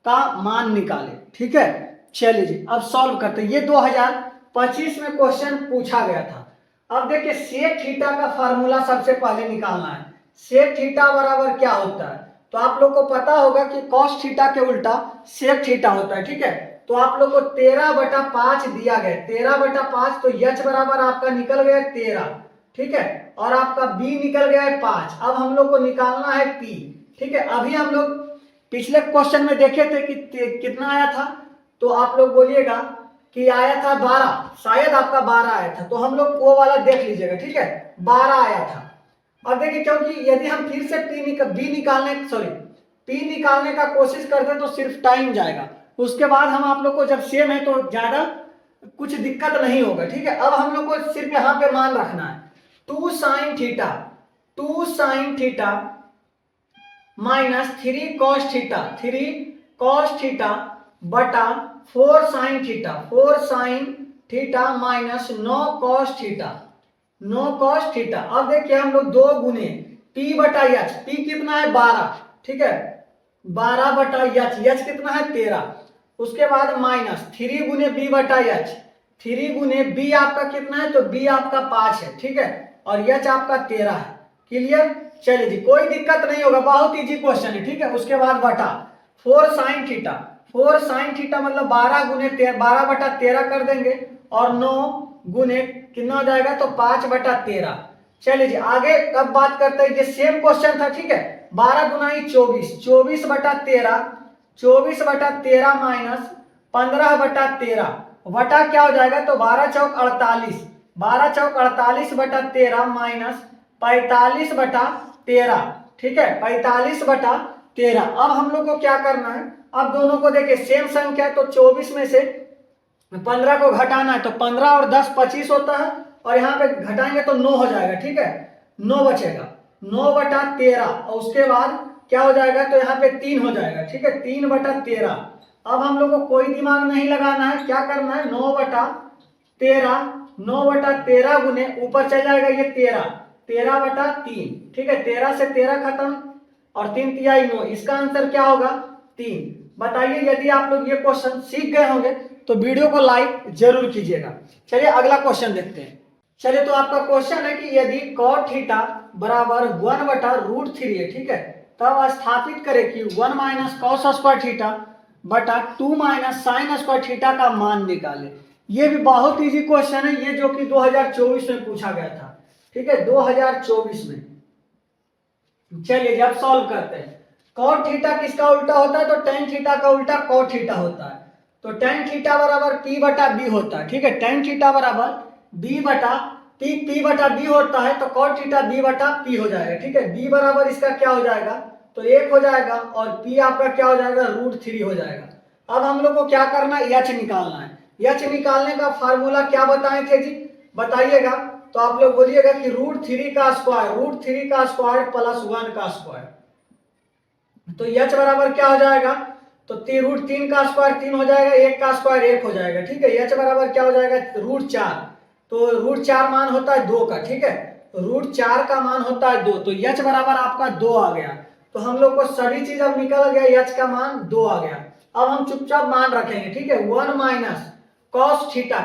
का मान निकाले। ठीक है, चलिए जी अब सॉल्व करते हैं। ये 2025 में क्वेश्चन पूछा गया था। अब देखिए sec थीटा का फार्मूला सबसे पहले निकालना है। sec थीटा बराबर क्या होता है, तो आप लोग को पता होगा कि cos थीटा के उल्टा sec थीटा होता है। ठीक है, तो आप लोग को 13/5 दिया गया, 13/5 तो h बराबर आपका निकल गया 13। ठीक है, और आपका b निकल गया है 5। अब हम लोग को निकालना है p। ठीक है, अभी हम लोग पिछले क्वेश्चन में देखे थे कि कितना आया था, तो आप लोग बोलिएगा कि आया था 12, शायद आपका 12 आया था, तो हम लोग वो वाला देख लीजिएगा। ठीक है, 12 आया था। अब देखिए क्योंकि यदि हम फिर से पी निकालने का कोशिश करते तो सिर्फ टाइम जाएगा। उसके बाद हम आप लोग को जब सेम है तो ज्यादा कुछ दिक्कत नहीं होगा। ठीक है, अब हम लोग को सिर्फ यहाँ पे मान रखना है 2 sin theta minus 3 cos theta बटा 4 sin theta minus 9 cos theta. अब देखिए हम लोग 2 गुने p बटा h, p कितना है 12। ठीक है, 12 बटा h कितना है 13। उसके बाद माइनस 3 गुने b बटा h, 3 गुने b आपका कितना है, तो b आपका 5 है। ठीक है, और h आपका 13 है। क्लियर, चलिए जी कोई दिक्कत नहीं होगा, बहुत इजी क्वेश्चन है। ठीक है, उसके बाद बटा 4 sin थीटा मतलब 12 बटा 13 कर देंगे और 9 गुने कितना हो जाएगा, तो 5 बटा 13। चलिए जी आगे अब बात करते हैं, ये सेम क्वेश्चन था। ठीक है, 12 गुनाई 24 बटा 13 माइनस 15 बटा 13 बटा क्या हो जाएगा, तो 12 चौक 48 बटा 13 माइनस 45 बटा 13। ठीक है, 45 बटा 13। अब हम लोग को क्या करना है, अब दोनों को देखिए सेम संख्या है, तो 24 में से 15 को घटाना है, तो 15 और 10 25 होता है, और यहाँ पे घटाएंगे तो 9 हो जाएगा। ठीक है, 9 बचेगा, 9 बटा 13, और उसके बाद क्या हो जाएगा, तो यहाँ पे 3 हो जाएगा। ठीक है, 3 बटा 13। अब हम लोग को कोई दिमाग नहीं लगाना है, क्या करना है 9 बटा 13 गुने ऊपर चल जाएगा ये 13 बटा 3। ठीक है, 13 से 13 खत्म और 3 तिहाई 9, इसका आंसर क्या होगा 3। बताइए यदि आप लोग ये क्वेश्चन सीख गए होंगे तो वीडियो को लाइक जरूर कीजिएगा। चलिए अगला क्वेश्चन देखते हैं। चलिए तो आपका क्वेश्चन है कि यदि cot थीटा बराबर 1/√3 है। ठीक है, तब स्थापित करें कि 1 माइनस कॉस स्क्वायर थीटा बटा 2 माइनस साइन स्क्वायर थीटा का मान निकाले। ये भी बहुत इजी क्वेश्चन है, ये जो कि 2024 में पूछा गया था। ठीक है, 2024 में। चलिए जब सॉल्व करते हैं, cot थीटा किसका उल्टा होता है, तो tan थीटा का उल्टा cot थीटा होता है। तो tan थीटा बराबर p बटा b होता है। ठीक है, tan थीटा बराबर b बटा p बटा b होता है, तो cot थीटा b बटा p हो जाएगा। ठीक है, b बराबर इसका क्या हो जाएगा, तो 1 हो जाएगा, और p आपका क्या हो जाएगा, √3 हो जाएगा। अब हम लोग को क्या करना है, h निकालना है। h निकालने का फार्मूला क्या बताए थे जी, बताइएगा। तो आप लोग बोलिएगा कि √3 का स्क्वायर प्लस 1 का स्क्वायर, तो h बराबर क्या हो जाएगा, तो √3 का स्क्वायर 3 हो जाएगा, 1 का स्क्वायर 1 हो जाएगा। ठीक है, h बराबर क्या हो जाएगा, √4, तो √4 मान होता है 2 का। ठीक है, √4 का मान होता है 2, तो h बराबर आपका 2 आ गया। तो हम लोग को सभी चीज अब निकल गया, h का मान 2 आ गया। अब हम चुपचाप मान रखेंगे। ठीक है, 1 माइनस कॉस थीटा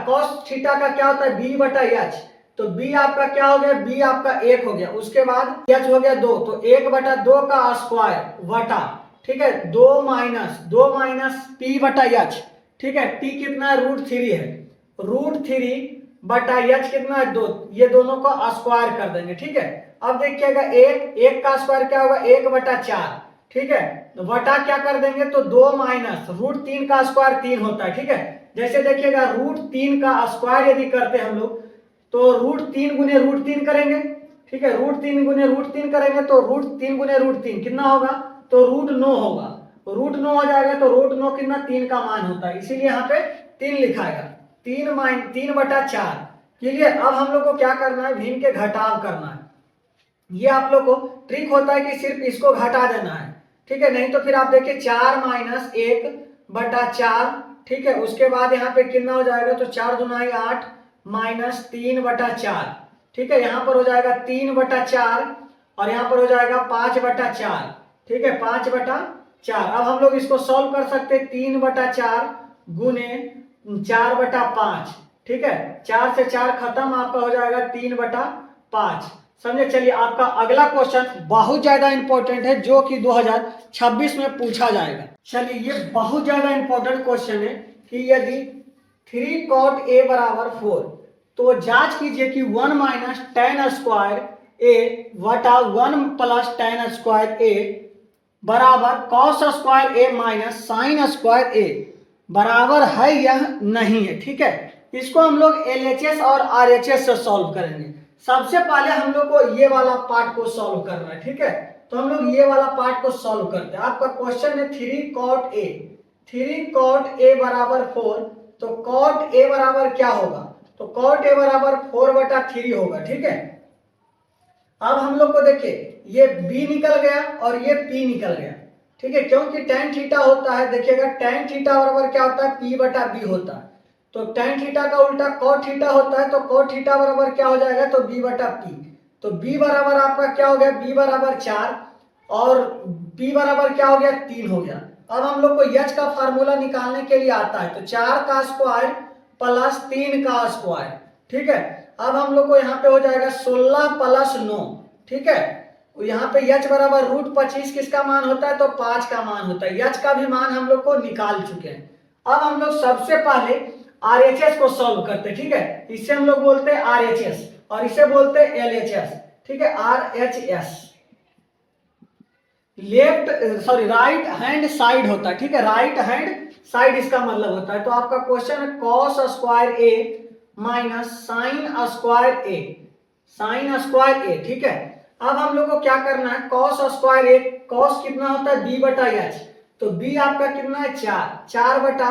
का क्या होता है b बटा h, तो b आपका क्या हो गया, b आपका 1 हो गया। उसके बाद h हो गया 2, तो 1 बटा 2 का स्क्वायर बटा, ठीक है, 2 माइनस p बटा h। ठीक है, p कितना है, √3 है, √3 बटा h कितना है 2, ये दोनों को स्क्वायर कर देंगे। ठीक है, अब देखिएगा 1 का स्क्वायर क्या होगा, 1 बटा 4। ठीक है, तो बटा क्या कर देंगे, तो 2 माइनस √3 का स्क्वायर 3 होता है। ठीक है, जैसे देखिएगा √3 का स्क्वायर यदि करते हम लोग, तो √3 गुने √3 करेंगे। ठीक है, √3 गुने √3 करेंगे, तो √3 गुने √3 कितना होगा, तो √9 होगा, √9 हो जाएगा, तो √9 कितना 3 का मान होता है, इसीलिए यहाँ पे 3 लिखाएगा, 3 बटा 4। क्लियर, अब हम लोग को क्या करना है, भिन्न के घटाव करना है। ये आप लोग को ट्रिक होता है कि सिर्फ इसको घटा देना है। ठीक है, नहीं तो फिर आप देखिए 4 माइनस 1 बटा 4, ठीक है। उसके बाद यहाँ पे कितना हो जाएगा, तो 4 दूना 8 माइनस 3 बटा 4, ठीक है। यहाँ पर हो जाएगा 3 बटा 4 और यहाँ पर हो जाएगा 5 बटा 4, ठीक है, 5 बटा 4। अब हम लोग इसको सॉल्व कर सकते हैं, 3 बटा 4 गुने 4 बटा 5, ठीक है। 4 से 4 खत्म, आपका हो जाएगा 3 बटा 5, समझे। चलिए आपका अगला क्वेश्चन बहुत ज्यादा इंपॉर्टेंट है, जो कि 2026 में पूछा जाएगा। चलिए ये बहुत ज्यादा इंपॉर्टेंट क्वेश्चन है कि यदि 3 cot a बराबर 4, तो जांच कीजिए कि 1 माइनस टेन स्क्वायर ए बटा 1 प्लस टेन स्क्वायर ए बराबर कॉस स्क्वायर ए माइनस साइन स्क्वायर ए बराबर है या नहीं है, ठीक है। इसको हम लोग LHS और RHS से सॉल्व करेंगे। सबसे पहले हम लोग को ये वाला पार्ट को सॉल्व करना है, ठीक है। तो हम लोग ये वाला पार्ट को सॉल्व करते हैं। आपका क्वेश्चन है 3 cot a बराबर 4, तो cot a बराबर क्या होगा, तो cot a बराबर 4 बटा 3 होगा, ठीक है। अब हम लोग को देखिए ये b निकल गया और ये p निकल गया, ठीक है, क्योंकि tan थीटा होता है, देखिएगा tan थीटा बराबर क्या होता है, p बटा b होता है। तो tan थीटा का उल्टा cot थीटा होता है, तो cot थीटा बराबर क्या हो जाएगा, तो b बटा p। तो b बराबर आपका क्या हो गया, b बराबर 4 और p बराबर क्या हो गया, 3 हो गया। अब हम लोग को h का फार्मूला निकालने के लिए आता है, तो 4 का स्क्वायर प्लस 3 का स्क्वायर, ठीक है। अब हम लोग को यहाँ पे हो जाएगा 16 प्लस 9, ठीक है। यहाँ पे h बराबर √25 किसका मान होता है, तो 5 का मान होता है। h का भी मान हम लोग को निकाल चुके हैं। अब हम लोग सबसे पहले RHS को सॉल्व करते हैं, ठीक है। इससे हम लोग बोलते हैं RHS और इसे बोलते हैं LHS, ठीक है। RHS राइट हैंड साइड होता है, ठीक है, राइट हैंड साइड इसका मतलब होता है। तो आपका क्वेश्चन है कॉस स्क्वायर ए माइनस साइन स्क्वायर ए, ठीक है। अब हम लोग को क्या करना है, कॉस स्क्वायर ए, कॉस कितना होता है, b बटा h, तो b आपका कितना है 4 बटा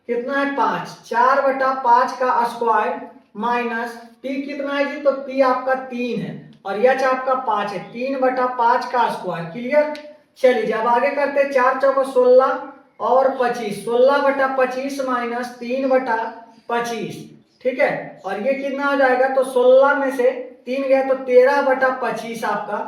कितना है 5, 4 बटा 5 का स्क्वायर माइनस p कितना है जी, तो p आपका 3 है और h आपका 5 है, 3 बटा 5 का स्क्वायर, क्लियर। चलिए जब आगे करते हैं, 4 चौको 16 और 25, 16 बटा 25 माइनस 3 बटा 25, ठीक है। और ये कितना हो जाएगा, तो 16 में से 3 गया तो 13 बटा 25 आपका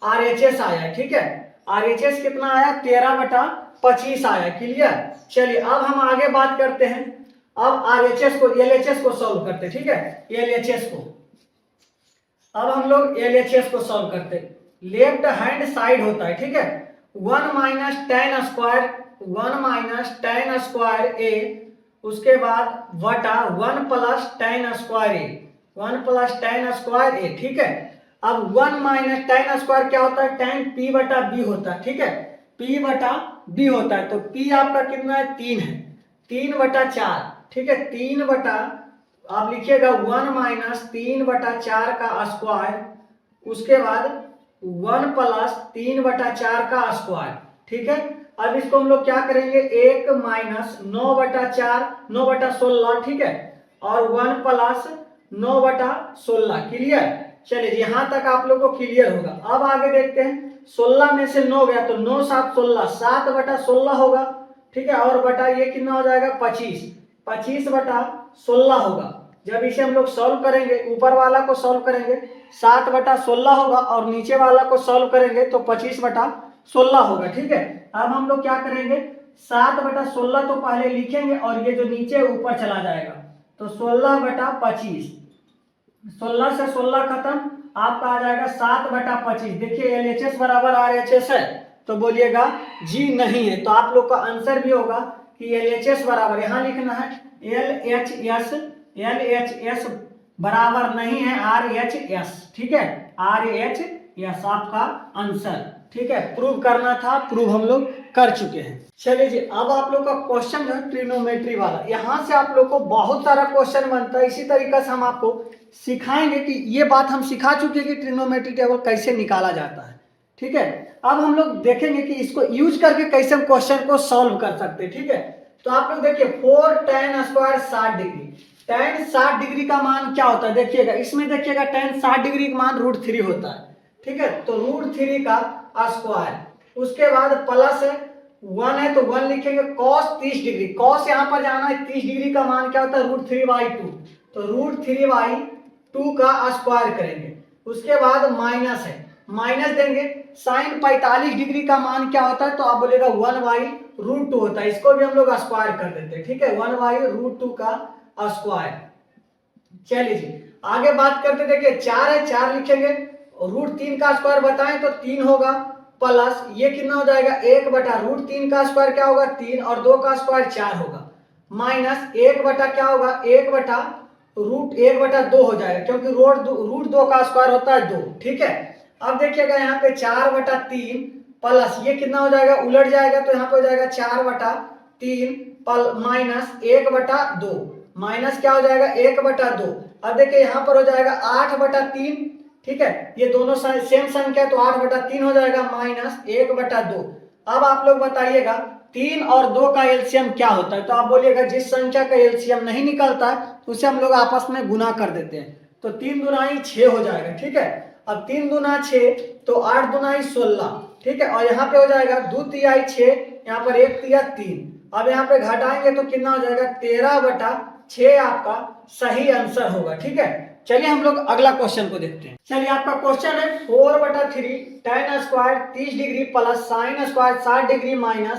RHS आया, ठीक है। RHS कितना आया, 13 बटा 25 आया, क्लियर। चलिए अब हम आगे बात करते हैं, अब RHS को LHS को सॉल्व करते हैं, ठीक है। LHS को अब हम लोग LHS को सॉल्व करते हैं। लेफ्ट हैंड साइड होता है, ठीक है। 1 माइनस टेन स्क्वायर ए, उसके बाद बटा 1 प्लस टेन स्क्वायर ए, 1 प्लस टेन स्क्वायर ए, ठीक है। अब 1 माइनस टेन स्क्वायर क्या होता है, tan p बटा b होता है, ठीक है, p बटा b होता है। तो p आपका कितना है, 3 है, 3 बटा 4, ठीक है, 3 बटा आप लिखिएगा 1 माइनस 3 बटा 4 का स्क्वायर, उसके बाद 1 प्लस 3 बटा 4 का स्क्वायर, ठीक है। अब इसको हम लोग क्या करेंगे, 1 माइनस 9 बटा 4, 9 बटा 16, ठीक है, और 1 प्लस 9 बटा 16, क्लियर। चलिए यहाँ तक आप लोग को क्लियर होगा। अब आगे देखते हैं, 16 में से 9 गया तो 9 7 16, 7 बटा 16 होगा, ठीक है, और बटा ये कितना हो जाएगा 25, 25 बटा 16 होगा। जब इसे हम लोग सॉल्व करेंगे, ऊपर वाला को सॉल्व करेंगे 7 बटा 16 होगा और नीचे वाला को सॉल्व करेंगे तो 25 बटा 16 होगा, ठीक है। अब हम लोग क्या करेंगे, 7 बटा 16 तो पहले लिखेंगे और ये जो नीचे ऊपर चला जाएगा, तो 16 बटा 25, 16 से 16 खत्म, आपका आ जाएगा 7 बटा 25। देखिए LHS बराबर RHS है, तो बोलिएगा जी नहीं है। तो आप लोग का आंसर भी होगा कि LHS बराबर, यहाँ लिखना है LHS बराबर नहीं है RHS, ठीक है, RHS आपका आंसर, ठीक है। प्रूव करना था, प्रूव हम लोग कर चुके हैं। चलिए जी अब आप लोग का क्वेश्चन है ट्रिग्नोमेट्री वाला। यहाँ से आप लोग को बहुत सारा क्वेश्चन बनता है। इसी तरीके से हम आपको सिखाएंगे कि ये बात हम सिखा चुके हैं कि ट्रिग्नोमेट्री टेबल कैसे निकाला जाता है, ठीक है। अब हम लोग देखेंगे कि इसको यूज करके कैसे हम क्वेश्चन को सॉल्व कर सकते हैं, ठीक है। तो आप लोग देखिए 4 tan square 60 degree, tan 60 degree का मान क्या होता है, देखिएगा इसमें, देखिएगा tan 60 डिग्री का मान √3 होता है, ठीक है। तो √3 का स्क्वायर, उसके बाद प्लस 1 है तो 1 लिखेंगे। कॉस 30 डिग्री, कॉस यहाँ पर जाना है, 30 डिग्री का मान क्या होता है √3/2, तो √3/2 का स्क्वायर करेंगे। उसके बाद माइनस है, माइनस देंगे। साइन 45 डिग्री का मान क्या होता है, तो आप बोलेगा 1/√2 होता है, इसको भी हम लोग स्क्वायर कर देते हैं, ठीक है, 1/√2 का स्क्वायर। चलिए जी आगे बात करते, देखिए 4 है, 4 लिखेंगे, √3 का स्क्वायर बताएं तो 3 होगा, प्लस ये कितना हो जाएगा 1/√3 का स्क्वायर क्या होगा 3, और 2 का स्क्वायर 4 होगा, माइनस 1 बटा क्या होगा 1/√1/2 हो जाएगा, क्योंकि √2 का स्क्वायर होता है 2, ठीक है। अब देखिएगा यहाँ पे 4/3 प्लस ये कितना हो जाएगा, उलट जाएगा तो यहाँ पे हो जाएगा 4/3 माइनस 1/2, माइनस क्या हो जाएगा 1/2। अब देखिए यहाँ पर हो जाएगा 8/3, ठीक है, ये दोनों सेम संख्या है तो 8/3 हो जाएगा माइनस 1/2। अब आप लोग बताइएगा 3 और 2 का एलसीएम क्या होता है, तो आप बोलिएगा जिस संख्या का एलसीएम नहीं निकलता है तो उसे हम लोग आपस में गुना कर देते हैं, तो 3 दूनाई 6 हो जाएगा, ठीक है। अब 3 दूना 6 तो 8 दूनाई 16, ठीक है, और यहाँ पे हो जाएगा 2 तिहाई 6, यहाँ पर 1 तिया 3, अब यहाँ पे घटाएंगे तो कितना हो जाएगा 13/6 आपका सही आंसर होगा, ठीक है। चलिए हम लोग अगला क्वेश्चन को देखते हैं। चलिए आपका क्वेश्चन है 4/3 tan square 30 degree plus sine square 60 degree minus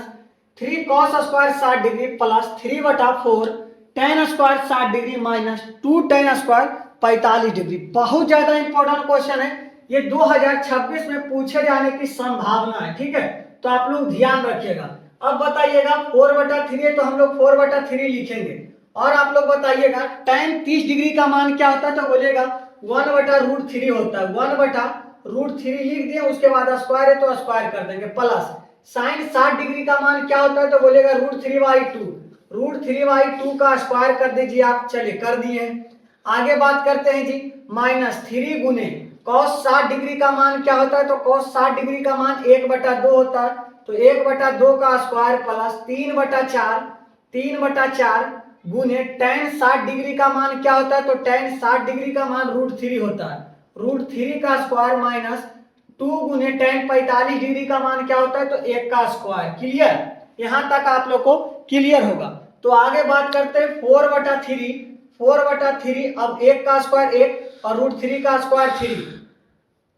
3 cos square 60 degree plus 3/4 tan square 60 degree minus 2 tan square 45 degree. बहुत ज्यादा इंपॉर्टेंट क्वेश्चन है, ये 2026 में पूछे जाने की संभावना है, ठीक है, तो आप लोग ध्यान रखिएगा। अब बताइएगा 4/3 है तो हम लोग 4/3 लिखेंगे, और आप लोग बताइएगा tan 30 डिग्री का मान क्या होता है, तो बोलिएगा 1/√3 होता है, 1/√3 लिख दिए, उसके बाद स्क्वायर है तो स्क्वायर कर देंगे, प्लस साइन 60 डिग्री का मान क्या होता है, तो बोलेगा √3/2, √3/2 का स्क्वायर कर दीजिए आप, चलिए कर दिए। आगे बात करते हैं जी माइनस 3 गुने cos 60 डिग्री का मान क्या होता है, तो cos 60 डिग्री का मान 1/2 होता है, तो 1/2 का स्क्वायर प्लस 3/4 गुने tan 60 डिग्री का मान क्या होता है, तो tan 60 डिग्री का मान √3 होता है, √3 का स्क्वायर माइनस 2 गुने tan 45 डिग्री का मान क्या होता है, तो 1 का स्क्वायर। क्लियर, यहां तक आप लोग को क्लियर होगा। तो आगे बात करते हैं 4/3, अब 1 का स्क्वायर 1 और √3 का स्क्वायर 3,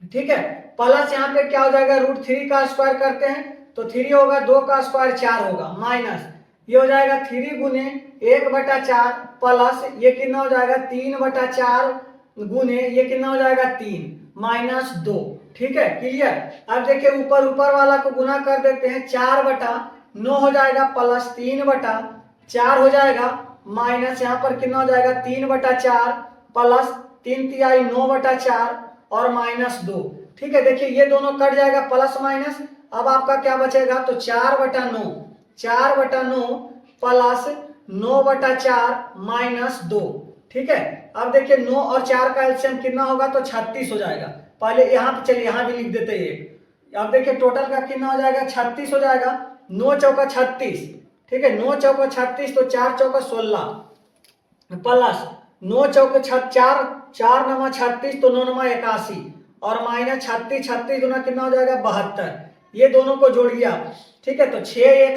ठीक है, प्लस यहाँ पे क्या हो जाएगा √3 का स्क्वायर करते हैं तो 3 होगा, 2 का स्क्वायर 4 होगा, माइनस ये हो जाएगा 3 गुने 1/4 प्लस ये कितना हो जाएगा 3/4 गुने ये कितना हो जाएगा 3 माइनस 2, ठीक है, क्लियर। अब देखिए ऊपर वाला को गुना कर देते हैं, 4/9 हो जाएगा प्लस 3/4 हो जाएगा, माइनस यहाँ पर कितना हो जाएगा 3/4 प्लस 3 तिहाई 9/4 और माइनस 2, ठीक है। देखिए ये दोनों कट जाएगा प्लस माइनस, अब आपका क्या बचेगा, तो 4/9 प्लस 9/4 माइनस 2, ठीक है। अब देखिए 9 और 4 का एलसीएम कितना होगा, तो 36 हो जाएगा। पहले यहाँ पे चलिए यहाँ भी लिख देते हैं, अब देखिए टोटल का कितना हो जाएगा 36 हो जाएगा, 9 चौका 36, ठीक है, 9 चौका 36 तो 4 चौका 16 प्लस 9 चौके 4 9 36 तो 9 9 81 और माइनस 36 गुना कितना हो जाएगा 72, ये दोनों को जोड़िए आप, ठीक है, तो 6 1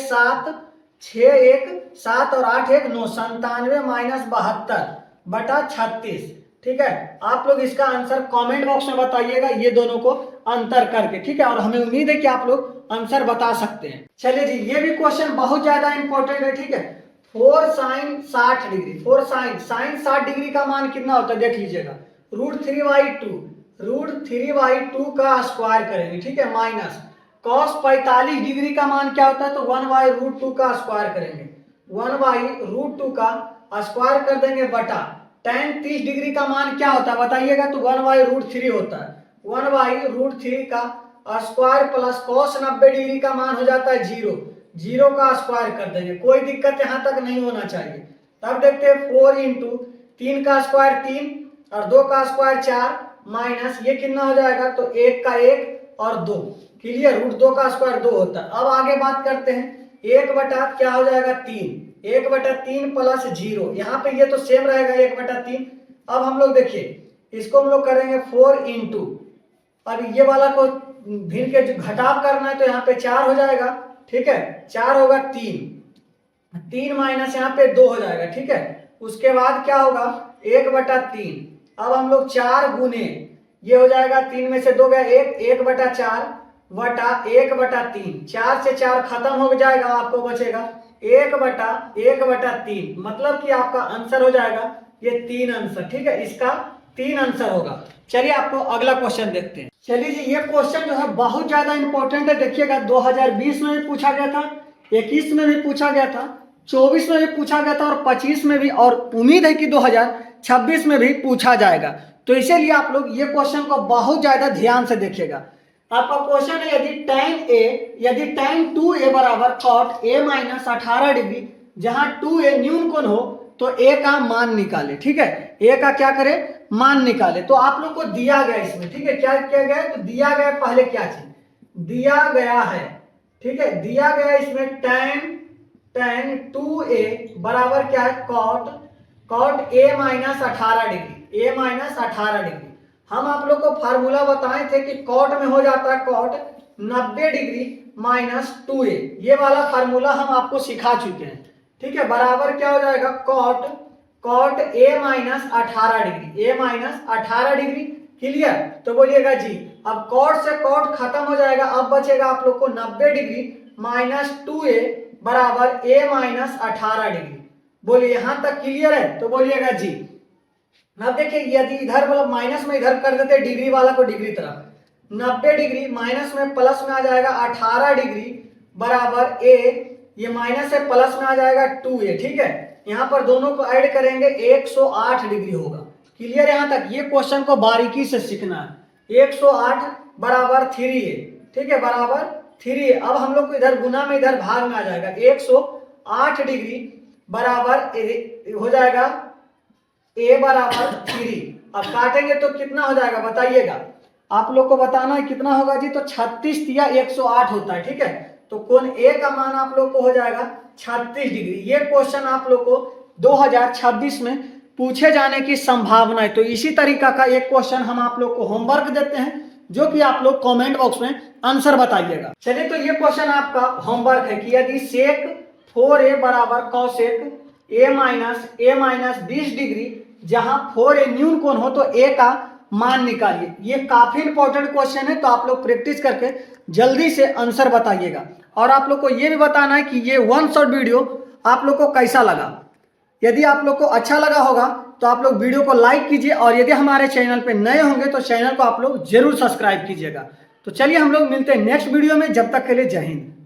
7 और 8 1 9 97 माइनस 72/36, ठीक है। आप लोग इसका आंसर कमेंट बॉक्स में बताइएगा ये दोनों को अंतर करके, ठीक है, और हमें उम्मीद है कि आप लोग आंसर बता सकते हैं। चलिए जी ये भी क्वेश्चन बहुत ज्यादा इंपॉर्टेंट है, ठीक है। 4 sin 60 डिग्री, 4 sin 60 डिग्री का मान कितना होता है देख लीजिएगा, √3/2 का स्क्वायर करेंगे, ठीक है, माइनस cos 45 डिग्री का मान क्या होता है, तो 1/√2 का स्क्वायर करेंगे, 1/√2 का स्क्वायर कर देंगे बटा tan 30 डिग्री का मान क्या होता है बताइएगा, तो 1/√3 होता है, 1/√3 का स्क्वायर प्लस cos 90 डिग्री का मान हो जाता है 0 का स्क्वायर कर देंगे, कोई दिक्कत यहां तक नहीं होना चाहिए। तब देखते हैं 4 × 3 का स्क्वायर 3 और 2 का स्क्वायर 4 माइनस ये कितना हो जाएगा, तो 1 का 1 और 2, क्लियर, √2 का स्क्वायर 2 होता है। अब आगे बात करते हैं 1 बटा क्या हो जाएगा 3, 1/3 प्लस 0, यहाँ पे ये तो सेम रहेगा 1/3। अब हम लोग देखिए इसको हम लोग करेंगे 4 × अब ये वाला को भिन्न के जो घटाव करना है तो यहाँ पे 4 हो जाएगा ठीक है, 4 होगा 3 माइनस यहाँ पे 2 हो जाएगा, ठीक है। उसके बाद क्या होगा 1/3। अब हम लोग 4 गुने, ये हो जाएगा 3 में से 2 गया 1/4 बटा 1/3। 4 से 4 खत्म हो जाएगा, आपको बचेगा 1/3, मतलब कि आपका आंसर हो जाएगा ये 3 आंसर, ठीक है, इसका 3 आंसर होगा। चलिए आपको अगला क्वेश्चन देखते हैं। चलिए जी, ये क्वेश्चन जो है बहुत ज्यादा इंपॉर्टेंट है। देखिएगा 2020 में भी पूछा गया था, 21 में भी पूछा गया था, 24 में भी पूछा गया था और 25 में भी, और उम्मीद है कि 2026 में भी पूछा जाएगा। तो इसीलिए आप लोग ये क्वेश्चन को बहुत ज्यादा ध्यान से देखिएगा। आपका क्वेश्चन है यदि tan 2a बराबर cot a माइनस 18 डिग्री, जहां 2a न्यून कोण हो तो a का मान निकाले, ठीक है। a का क्या करे, मान निकाले। तो आप लोग को दिया गया इसमें, ठीक है, क्या किया गया है, तो दिया गया पहले क्या चीज दिया गया है, ठीक है, दिया गया इसमें tan 2a बराबर क्या है, cot a minus 18 degree, a minus 18 degree. हम आप लोग को फार्मूला बताए थे कि कॉट में हो जाता है cot 90 डिग्री माइनस 2a, ये वाला फार्मूला हम आपको सिखा चुके हैं, ठीक है। बराबर क्या हो जाएगा cot a minus 18 degree, a minus 18 degree, clear. तो बोलिएगा जी, अब cot से cot खत्म हो जाएगा, अब बचेगा आप लोग को 90 डिग्री माइनस 2a बराबर a माइनस 18 डिग्री। बोलिए यहां तक क्लियर है, तो बोलिएगा जी। अब देखिए, यदि इधर मतलब माइनस में इधर कर देते डिग्री वाला को डिग्री तरफ, 90 डिग्री माइनस में प्लस में आ जाएगा 18 डिग्री बराबर a, ये माइनस से प्लस में आ जाएगा 2a, ठीक है। यहाँ पर दोनों को ऐड करेंगे 108 डिग्री होगा, क्लियर यहां तक। ये क्वेश्चन को बारीकी से सीखना है। 108 बराबर 3a, ठीक है, बराबर 3a। अब हम लोग को इधर गुना में इधर भाग में आ जाएगा, 108 डिग्री बराबर हो जाएगा a बराबर 3। अब काटेंगे तो कितना हो जाएगा बताइएगा, आप लोग को बताना है कितना होगा जी। तो 36 या 108 होता है, ठीक है। तो कोण a का मान आप लोग को हो जाएगा 36 डिग्री। ये क्वेश्चन आप लोग को 2026 में पूछे जाने की संभावना है। तो इसी तरीका का एक क्वेश्चन हम आप लोग को होमवर्क देते हैं, जो कि आप लोग कमेंट बॉक्स में आंसर बताइएगा। चलिए, तो ये क्वेश्चन आपका होमवर्क है कि यदि sec 4a बराबर cosec a माइनस 20 डिग्री, जहां 4a न्यून कोण हो तो a का मान निकालिए। ये काफी इंपॉर्टेंट क्वेश्चन है, तो आप लोग प्रैक्टिस करके जल्दी से आंसर बताइएगा। और आप लोग को ये भी बताना है कि ये 1 शॉट वीडियो आप लोग को कैसा लगा। यदि आप लोग को अच्छा लगा होगा तो आप लोग वीडियो को लाइक कीजिए, और यदि हमारे चैनल पे नए होंगे तो चैनल को आप लोग जरूर सब्सक्राइब कीजिएगा। तो चलिए हम लोग मिलते हैं नेक्स्ट वीडियो में, जब तक के लिए जय हिंद।